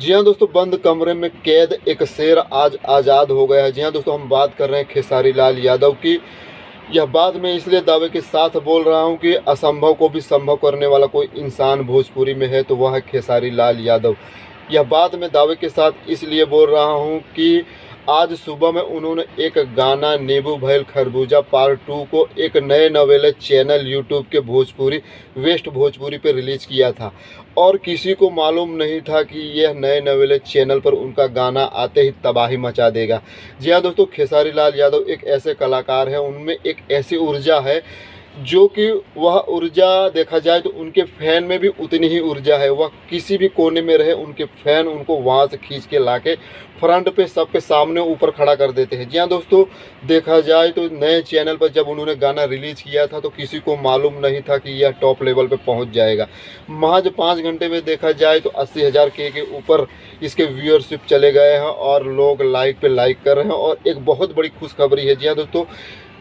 जी हाँ दोस्तों, बंद कमरे में कैद एक शेर आज आज़ाद हो गया है। जी हाँ दोस्तों, हम बात कर रहे हैं खेसारी लाल यादव की। यह बात मैं इसलिए दावे के साथ बोल रहा हूँ कि असंभव को भी संभव करने वाला कोई इंसान भोजपुरी में है तो वह है खेसारी लाल यादव। यह बात मैं दावे के साथ इसलिए बोल रहा हूँ कि आज सुबह में उन्होंने एक गाना नींबू भैल खरबूजा पार्ट 2 को एक नए नवेले चैनल यूट्यूब के भोजपुरी वेस्ट भोजपुरी पे रिलीज़ किया था और किसी को मालूम नहीं था कि यह नए नवेले चैनल पर उनका गाना आते ही तबाही मचा देगा। जी हाँ दोस्तों, खेसारी लाल यादव एक ऐसे कलाकार हैं, उनमें एक ऐसी ऊर्जा है जो कि वह ऊर्जा देखा जाए तो उनके फ़ैन में भी उतनी ही ऊर्जा है। वह किसी भी कोने में रहे, उनके फ़ैन उनको वहाँ से खींच के लाके फ्रंट पे सबके सामने ऊपर खड़ा कर देते हैं। जी हाँ दोस्तों, देखा जाए तो नए चैनल पर जब उन्होंने गाना रिलीज़ किया था तो किसी को मालूम नहीं था कि यह टॉप लेवल पे पहुंच जाएगा। महज 5 घंटे में देखा जाए तो 80,000 के ऊपर इसके व्यूअरशिप चले गए हैं और लोग लाइक पे लाइक कर रहे हैं और एक बहुत बड़ी खुशखबरी है। जी हाँ दोस्तों,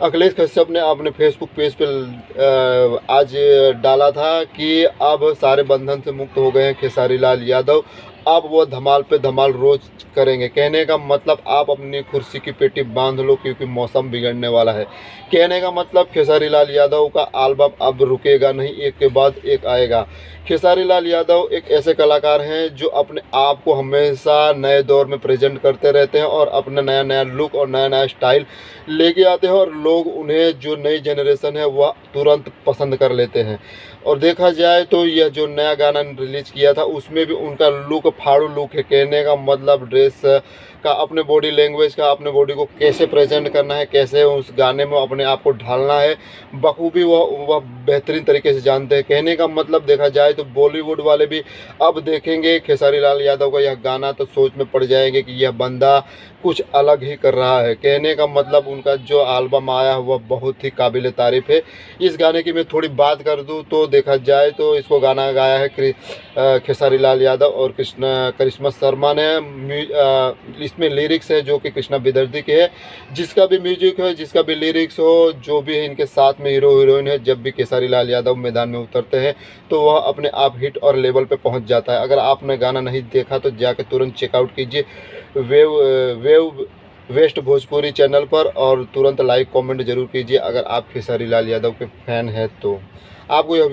अखिलेश कश्यप ने अपने फेसबुक पेज पे आज डाला था कि अब सारे बंधन से मुक्त हो गए हैं खेसारी लाल यादव। अब वो धमाल पे धमाल रोज करेंगे। कहने का मतलब आप अपनी कुर्सी की पेटी बांध लो क्योंकि मौसम बिगड़ने वाला है। कहने का मतलब खेसारी लाल यादव का एल्बम अब रुकेगा नहीं, एक के बाद एक आएगा। खेसारी लाल यादव एक ऐसे कलाकार हैं जो अपने आप को हमेशा नए दौर में प्रेजेंट करते रहते हैं और अपना नया नया लुक और नया नया स्टाइल लेके आते हैं और लोग उन्हें जो नई जनरेशन है वह तुरंत पसंद कर लेते हैं। और देखा जाए तो यह जो नया गाना रिलीज किया था उसमें भी उनका लुक फाड़ू लुक है। कहने का मतलब ड्रेस का, अपने बॉडी लैंग्वेज का, अपने बॉडी को कैसे प्रेजेंट करना है, कैसे उस गाने में अपने आप को ढालना है, बखूबी वह बेहतरीन तरीके से जानते हैं। कहने का मतलब देखा जाए तो बॉलीवुड वाले भी अब देखेंगे खेसारी लाल यादव का यह गाना तो सोच में पड़ जाएंगे कि यह बंदा कुछ अलग ही कर रहा है। कहने का मतलब उनका जो एल्बम आया वह बहुत ही काबिल तारीफ़ है। इस गाने की मैं थोड़ी बात कर दूं तो देखा जाए तो इसको गाना गाया है खेसारी लाल यादव और करिश्मा शर्मा ने। इसमें लिरिक्स है जो कि कृष्णा विदर्ती के है। जिसका भी म्यूजिक है, जिसका भी लिरिक्स हो, जो भी है, इनके साथ में हीरो हीरोइन है, जब भी खेसारी लाल यादव मैदान में उतरते हैं तो वह अपने आप हिट और लेवल पे पहुंच जाता है। अगर आपने गाना नहीं देखा तो जाके तुरंत चेकआउट कीजिए वेव वेस्ट भोजपुरी चैनल पर और तुरंत लाइक कमेंट जरूर कीजिए अगर आप खेसारी लाल यादव के फैन हैं तो। आपको यह